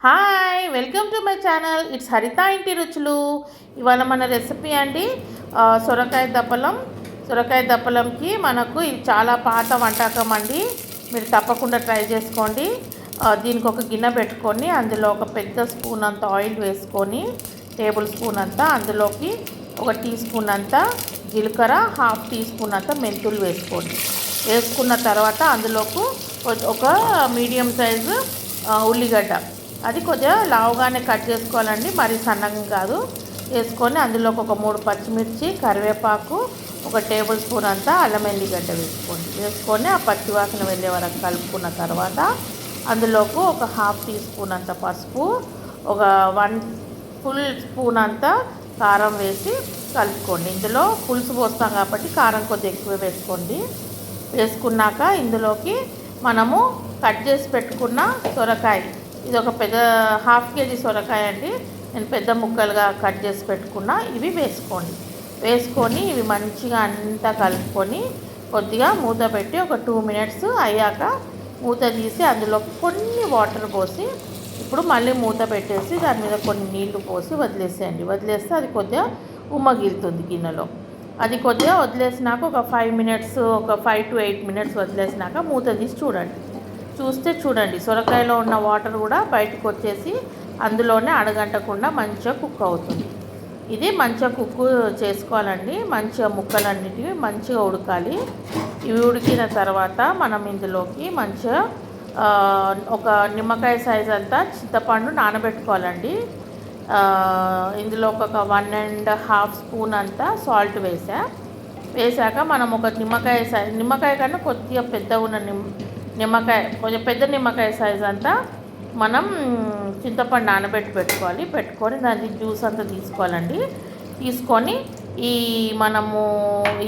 Hi, welcome to my channel. It's హరిత ఇంటి రుచులు. ఇవాళ మన రెసిపీ అండి సొరకాయ దప్పలం. సొరకాయ దప్పలంకి మనకు ఇది చాలా పాత వంటకం అండి. మీరు తప్పకుండా ట్రై చేసుకోండి. దీనికి ఒక గిన్నె పెట్టుకొని అందులో ఒక పెద్ద స్పూన్ అంత ఆయిల్ వేసుకొని, టేబుల్ స్పూన్ అంతా, అందులోకి ఒక టీ స్పూన్ అంతా జీలకర్ర, హాఫ్ టీ స్పూన్ అంతా మెంతులు వేసుకోండి. వేసుకున్న తర్వాత అందులోకి ఒక మీడియం సైజు ఉల్లిగడ్డ, అది కొద్దిగా లావుగానే కట్ చేసుకోవాలండి, మరీ సన్నగా కాదు. వేసుకొని అందులోకి ఒక 3 పచ్చిమిర్చి, కరివేపాకు, ఒక టేబుల్ స్పూన్ అంతా అల్లం వెల్లిగడ్డ వేసుకోండి. వేసుకొని ఆ పచ్చివాసన వెళ్ళే వరకు కలుపుకున్న తర్వాత అందులోకి ఒక హాఫ్ టీ స్పూన్ అంత పసుపు, ఒక 1 ఫుల్ స్పూన్ అంతా కారం వేసి కలుపుకోండి. ఇందులో పులుసు పోస్తాం కాబట్టి కారం కొద్దిగా ఎక్కువ వేసుకోండి. వేసుకున్నాక ఇందులోకి మనము కట్ చేసి పెట్టుకున్న సొరకాయ, ఇది ఒక పెద్ద హాఫ్ కేజీ సొరకాయ అండి, నేను పెద్ద ముక్కలుగా కట్ చేసి పెట్టుకున్నా. ఇవి వేసుకోండి. వేసుకొని ఇవి మంచిగా అంతా కలుపుకొని కొద్దిగా మూత పెట్టి ఒక 2 మినిట్స్ అయ్యాక మూత తీసి అందులో కొన్ని వాటర్ పోసి, ఇప్పుడు మళ్ళీ మూత పెట్టేసి దాని మీద కొన్ని నీళ్లు పోసి వదిలేసేయండి. వదిలేస్తే అది కొద్దిగా ఉమ్మగిలుతుంది గిన్నెలో. అది కొద్దిగా వదిలేసినాక ఒక 5 మినిట్స్, ఒక 5 to 8 మినిట్స్ వదిలేసినాక మూత తీసి చూడండి సొరకాయలో ఉన్న వాటర్ కూడా బయటకు వచ్చేసి అందులోనే అడగంటకుండా మంచిగా కుక్ అవుతుంది. ఇది మంచిగా కుక్ చేసుకోవాలండి. మంచిగా ముక్కలన్నిటివి మంచిగా ఉడకాలి. ఇవి ఉడికిన తర్వాత మనం ఇందులోకి మంచిగా ఒక నిమ్మకాయ సైజ్ అంతా చింతపండు నానబెట్టుకోవాలండి. ఇందులో ఒక 1.5 స్పూన్ అంతా సాల్ట్ వేసాక మనం ఒక నిమ్మకాయ కన్నా కొద్దిగా పెద్ద ఉన్న నిమ్మకాయ, కొంచెం పెద్ద నిమ్మకాయ సైజ్ అంతా మనం చింతపండు పెట్టుకోవాలి. పెట్టుకొని దాని జ్యూస్ అంతా తీసుకోవాలండి. తీసుకొని మనము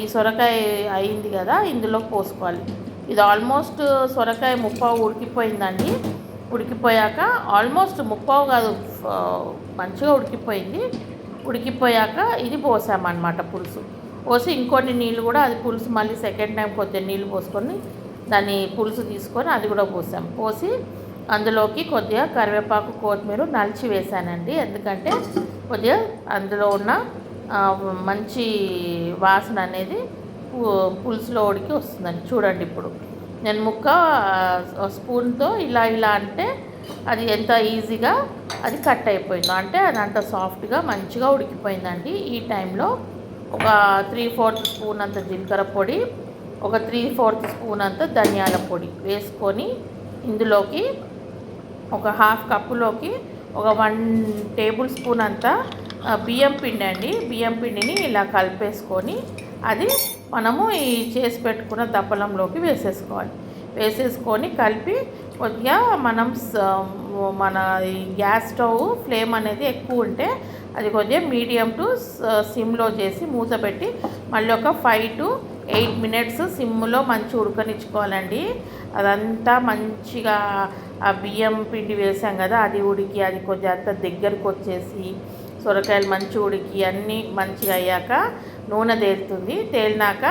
ఈ సొరకాయ అయింది కదా, ఇందులో పోసుకోవాలి. ఇది ఆల్మోస్ట్ సొరకాయ ముప్పావు ఉడికిపోయిందండి. ఉడికిపోయాక ఆల్మోస్ట్ ముప్పావు కాదు, మంచిగా ఉడికిపోయింది. ఉడికిపోయాక ఇది పోసామన్నమాట పులుసు. పోసి ఇంకొన్ని నీళ్ళు కూడా, అది పులుసు మళ్ళీ సెకండ్ టైం కొద్దిగా నీళ్ళు పోసుకొని దాన్ని పులుసు తీసుకొని అది కూడా పోసి అందులోకి కొద్దిగా కరివేపాకు, కొత్తిమీర నలిచి వేసానండి. ఎందుకంటే కొద్దిగా అందులో ఉన్న మంచి వాసన అనేది పులుసులో ఉడికి వస్తుందండి. చూడండి, ఇప్పుడు నేను ముక్క స్పూన్తో ఇలా అంటే అది ఎంత ఈజీగా అది కట్ అయిపోయిందో, అంటే అది అంత సాఫ్ట్గా మంచిగా ఉడికిపోయిందండి. ఈ టైంలో ఒక 3/4 స్పూన్ అంత జీలకర్ర పొడి, ఒక 3/4 స్పూన్ అంత ధనియాల పొడి వేసుకొని ఇందులోకి ఒక హాఫ్ కప్పులోకి ఒక 1 టేబుల్ స్పూన్ అంతా బియ్యం పిండి అండి. బియ్యం పిండిని ఇలా కలిపేసుకొని అది మనము ఈ చేసి పెట్టుకున్న దప్పలంలోకి వేసేసుకొని కలిపి కొద్దిగా మనం మన గ్యాస్ స్టవ్ ఫ్లేమ్ అనేది ఎక్కువ ఉంటే అది కొద్దిగా మీడియం టు సిమ్లో చేసి మూత పెట్టి మళ్ళీ ఒక 5 to 8 మినిట్స్ సిమ్లో మంచి ఉడకనిచ్చుకోవాలండి. అదంతా మంచిగా ఆ బియ్యం పిండి వేసాం కదా, అది ఉడికి అది కొద్దిగా అంతా దగ్గరకు వచ్చేసి సొరకాయలు మంచి ఉడికి అన్నీ మంచిగా అయ్యాక నూనె తేలుతుంది. తేలినాక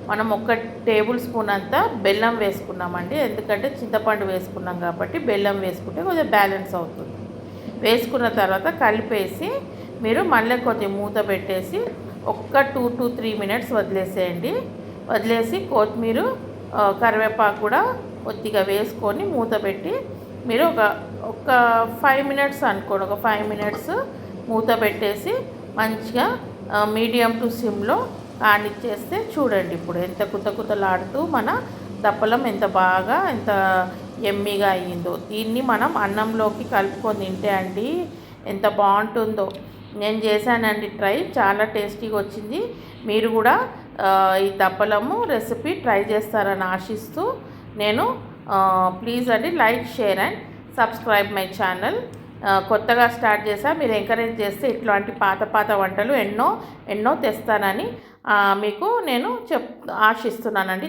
మనం 1 టేబుల్ స్పూన్ అంతా బెల్లం వేసుకున్నామండి. ఎందుకంటే చింతపండు వేసుకున్నాం కాబట్టి బెల్లం వేసుకుంటే కొద్దిగా బ్యాలెన్స్ అవుతుంది. వేసుకున్న తర్వాత కలిపేసి మీరు మళ్ళీ కొద్దిగా మూత పెట్టేసి ఒక్క 2 to 3 మినిట్స్ వదిలేసేయండి. వదిలేసి కొత్తిమీర, కరివేపాకు కూడా కొద్దిగా వేసుకొని మూత పెట్టి మీరు ఒక 5 మినిట్స్ అనుకోండి, ఒక 5 మినిట్స్ మూత పెట్టేసి మంచిగా మీడియం టు సిమ్లో కానిచ్చేస్తే చూడండి ఇప్పుడు ఎంత కుతకుతలాడుతూ మన దప్పలం ఎంత బాగా ఎంత ఎమ్మీగా అయ్యిందో. దీన్ని మనం అన్నంలోకి కలుపుకొని తింటే అండి ఎంత బాగుంటుందో. నేను చేశానండి ట్రై, చాలా టేస్టీగా వచ్చింది. మీరు కూడా ఈ దప్పలము రెసిపీ ట్రై చేస్తారని ఆశిస్తూ నేను ప్లీజ్ అండి like, share and subscribe my channel. కొత్తగా స్టార్ట్ చేశా, మీరు ఎంకరేజ్ చేస్తే ఇట్లాంటి పాత వంటలు ఎన్నో తెస్తానని మీకు నేను ఆశిస్తున్నానండి.